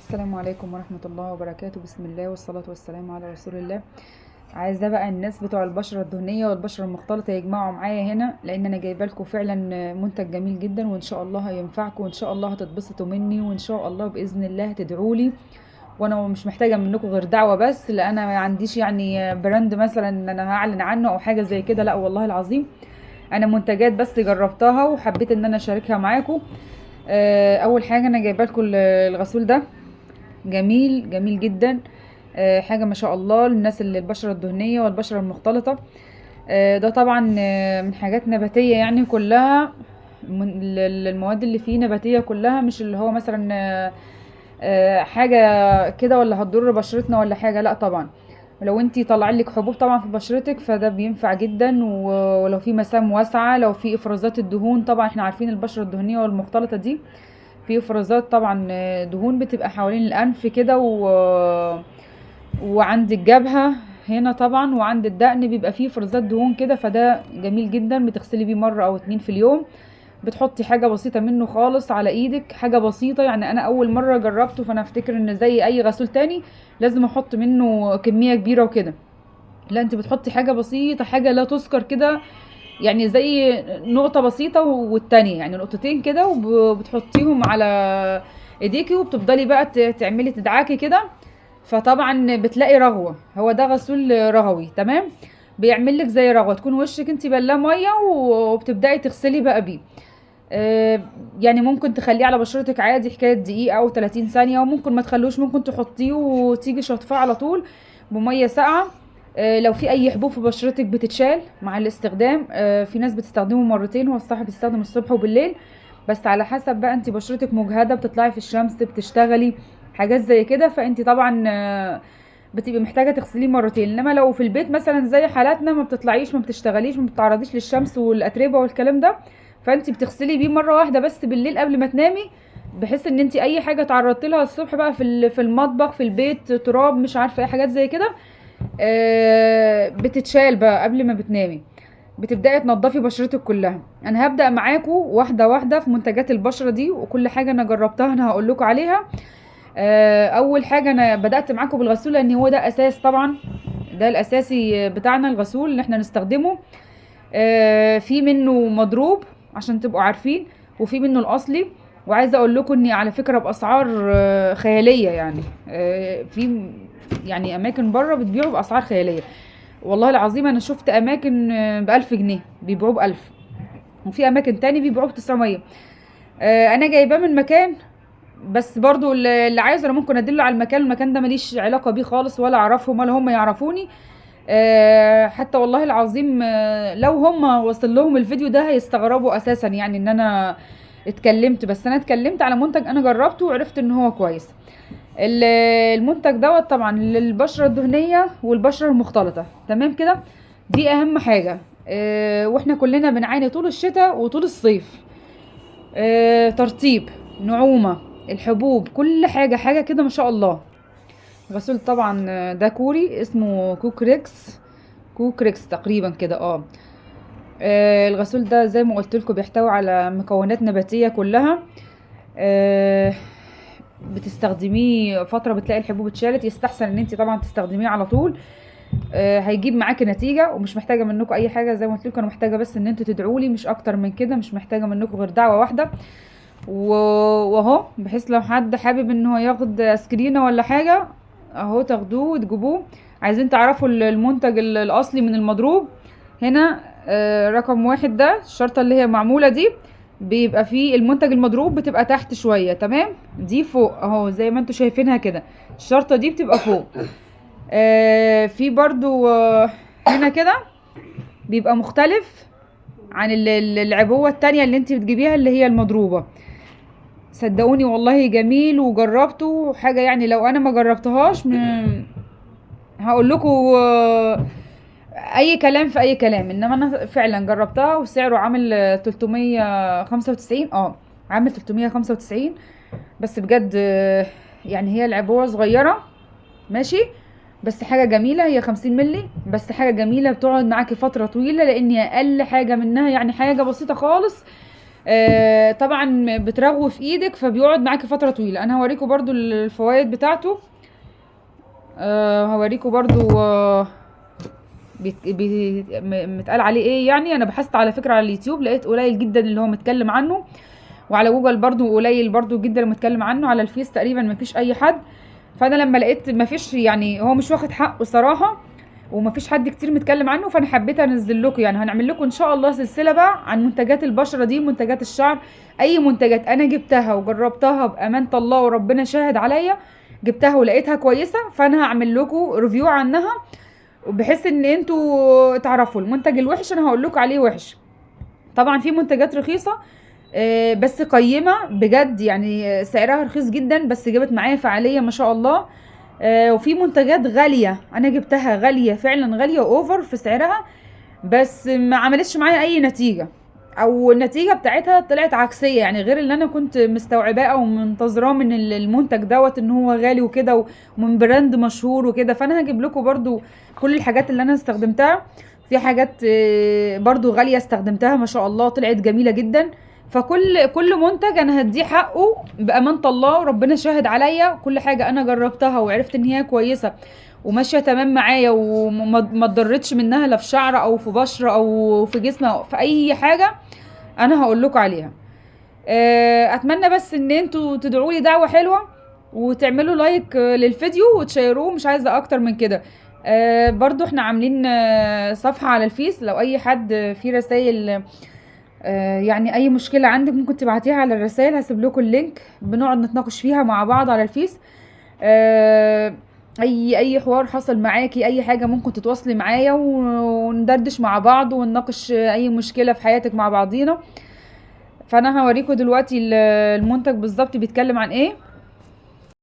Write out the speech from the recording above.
السلام عليكم ورحمة الله وبركاته. بسم الله والصلاة والسلام على رسول الله. عايزة بقى الناس بتوع البشرة الدهنية والبشرة المختلطة يجمعوا معايا هنا، لان انا جايبه لكم فعلا منتج جميل جدا، وان شاء الله هينفعكم، وان شاء الله هتتبسطوا مني، وان شاء الله باذن الله هتدعوا لي. وانا مش محتاجه منكم غير دعوه بس، لا انا ما عنديش يعني براند مثلا ان انا هعلن عنه او حاجه زي كده، لا والله العظيم انا منتجات بس جربتها وحبيت ان انا اشاركها معاكم. اول حاجه انا جايبه لكم الغسول ده، جميل جميل جدا. حاجة ما شاء الله للناس اللي البشرة الدهنية والبشرة المختلطة. ده طبعا من حاجات نباتية يعني كلها، المواد اللي فيه نباتية كلها، مش اللي هو مثلا حاجة كده ولا هتضر بشرتنا ولا حاجة، لا طبعا. لو انتي طلعلك حبوب طبعا في بشرتك فده بينفع جدا، ولو في مسام واسعة، لو في افرازات الدهون، طبعا احنا عارفين البشرة الدهنية والمختلطة دي في افرازات طبعا، دهون بتبقى حوالين الانف كده وعند الجبهة هنا طبعا، وعند الدقن بيبقى فيه افرازات دهون كده، فده جميل جدا. بتغسلي بيه مرة او 2 في اليوم، بتحطي حاجة بسيطة منه خالص على ايدك، حاجة بسيطة يعني. انا اول مرة جربته فانا افتكر ان زي اي غسول تاني لازم احط منه كمية كبيرة وكده، لا انت بتحطي حاجة بسيطة، حاجة لا تذكر كده، يعني زي نقطة بسيطة والتانية يعني نقطتين كده، وبتحطيهم على ايديكي، وبتفضلي بقى تعملي تدعاكي كده، فطبعا بتلاقي رغوة. هو ده غسول رغوي تمام، بيعمل لك زي رغوة، تكون وشك انت بلاه مية وبتبدأي تغسلي بقى بيه. آه، يعني ممكن تخليه على بشرتك عادي حكاية دقيقة او 30 ثانية، وممكن ما تخلوش، ممكن تحطيه وتيجي شطفاه على طول بمية ساقعة. لو في اي حبوب في بشرتك بتتشال مع الاستخدام. في ناس بتستخدمه مرتين، هو الصح بتستخدم الصبح وبالليل، بس على حسب بقى انت بشرتك مجهدة، بتطلعي في الشمس، بتشتغلي حاجات زي كده، فانت طبعا بتبقي محتاجة تغسليه مرتين. انما لو في البيت مثلا زي حالاتنا ما بتطلعيش، ما بتشتغليش، ما بتتعرضيش للشمس والاتربة والكلام ده، فانت بتغسلي بيه مرة واحدة بس بالليل قبل ما تنامي، بحيث ان انت اي حاجة تعرضت لها الصبح بقى في المطبخ في البيت، تراب مش عارفة اي حاجات زي كده، بتتشال بقى قبل ما بتنامي، بتبداي تنضفي بشرتك كلها. انا هبدا معاكم واحده واحده في منتجات البشره دي، وكل حاجه انا جربتها انا هقول لكم عليها. اول حاجه انا بدات معاكم بالغسول، لان هو ده اساس طبعا، ده الاساسي بتاعنا الغسول اللي احنا نستخدمه. في منه مضروب عشان تبقوا عارفين، وفي منه الاصلي. وعايزه اقول لكم اني على فكره باسعار خياليه يعني. في يعني اماكن بره بتبيعوا باسعار خياليه، والله العظيم انا شفت اماكن ب1000 جنيه بيبيعوه ب1000، وفي اماكن تاني بيبيعوه ب900. انا جايباه من مكان، بس برضو اللي عايز انا ممكن ادله على المكان ده ماليش علاقه بيه خالص، ولا اعرفهم ولا هم يعرفوني. حتى والله العظيم لو هم وصل لهم الفيديو ده هيستغربوا اساسا يعني ان انا اتكلمت، بس انا اتكلمت على منتج انا جربته وعرفت ان هو كويس. ال- المنتج دوت طبعا للبشرة الدهنية والبشرة المختلطة تمام كده، دي اهم حاجة. واحنا كلنا بنعاني طول الشتاء وطول الصيف، ترطيب، نعومة، الحبوب، كل حاجة كده ما شاء الله. غسول طبعا ده كوري اسمه كوكريكس تقريبا كده الغسول ده زي ما قلت لكم بيحتوي على مكونات نباتية كلها. آه بتستخدميه فترة بتلاقي الحبوب اتشالت، يستحسن ان انت طبعا تستخدميه على طول. هيجيب معاكي نتيجة، ومش محتاجة منكم اي حاجة، زي ما قلت لكم انا محتاجة بس ان انتوا تدعوا لي، مش اكتر من كده، مش محتاجة منكم غير دعوة واحدة. واهو بحيث لو حد حابب ان هو ياخد سكرينة ولا حاجة، اهو تاخدوه وتجيبوه. عايزين تعرفوا المنتج الاصلي من المضروب، هنا رقم 1 ده الشرطة اللي هي معمولة دي، بيبقى فيه المنتج المضروب بتبقى تحت شوية تمام، دي فوق اهو زي ما انتوا شايفينها كده، الشرطة دي بتبقى فوق. في برضو هنا كده بيبقى مختلف عن العبوة التانية اللي انت بتجيبيها اللي هي المضروبة. صدقوني والله جميل وجربته حاجة، يعني لو انا ما جربتهاش هقول لكم اي كلام في اي كلام، انما انا فعلا جربتها وسعره عامل 395 عامل 395. بس بجد يعني هي العبوة صغيرة ماشي، بس حاجة جميلة، هي 50 ملي بس، حاجة جميلة بتقعد معاكي فترة طويلة، لان اقل حاجة منها يعني حاجة بسيطة خالص طبعا بترغوي في ايدك فبيقعد معاكي فتره طويله. انا هوريكم برضو الفوائد بتاعته. هوريكم برضو متقال عليه ايه. يعني انا بحثت على فكره على اليوتيوب لقيت قليل جدا اللي هو متكلم عنه، وعلى جوجل برضو قليل برضو جدا اللي متكلم عنه، على الفيس تقريبا مفيش اي حد. فانا لما لقيت مفيش، يعني هو مش واخد حقه صراحه ومفيش حد كتير متكلم عنه، فانا حبيت انزل لكم. يعني هنعمل لكم ان شاء الله سلسله بقى عن منتجات البشره دي ومنتجات الشعر. اي منتجات انا جبتها وجربتها بامانه الله وربنا شاهد عليا، جبتها ولقيتها كويسه، فانا هعمل لكم ريفيو عنها بحيث ان انتوا تعرفوا. المنتج الوحش انا هقول لكم عليه وحش. طبعا في منتجات رخيصه بس قيمه بجد، يعني سعرها رخيص جدا بس جابت معايا فعاليه ما شاء الله. وفي منتجات غاليه انا جبتها غاليه فعلا، غاليه اوفر في سعرها، بس ما عملتش معايا اي نتيجه، او النتيجه بتاعتها طلعت عكسيه يعني غير اللي انا كنت مستوعباه او منتظراه من المنتج دوت، ان هو غالي وكده ومن براند مشهور وكده. فانا هجيب لكم برضو كل الحاجات اللي انا استخدمتها. في حاجات برضو غاليه استخدمتها ما شاء الله طلعت جميله جدا. فكل منتج انا هديه حقه بامانه الله وربنا شاهد عليا. كل حاجه انا جربتها وعرفت ان هي كويسه وماشيه تمام معايا وما اتضرتش منها لا في شعر او في بشره او في جسم او في اي حاجه، انا هقول لكم عليها. اتمنى بس ان انتوا تدعوا لي دعوه حلوه وتعملوا لايك للفيديو وتشيروه، مش عايزه اكتر من كده. برضو احنا عاملين صفحه على الفيس، لو اي حد في رسائل يعني اي مشكله عندك ممكن تبعتيها على الرسائل، هسيب لكم اللينك بنقعد نتناقش فيها مع بعض على الفيس. اي حوار حصل معاكي، اي حاجه ممكن تتواصلي معايا وندردش مع بعض ونناقش اي مشكله في حياتك مع بعضينا. فانا هوريكم دلوقتي المنتج بالظبط بيتكلم عن ايه.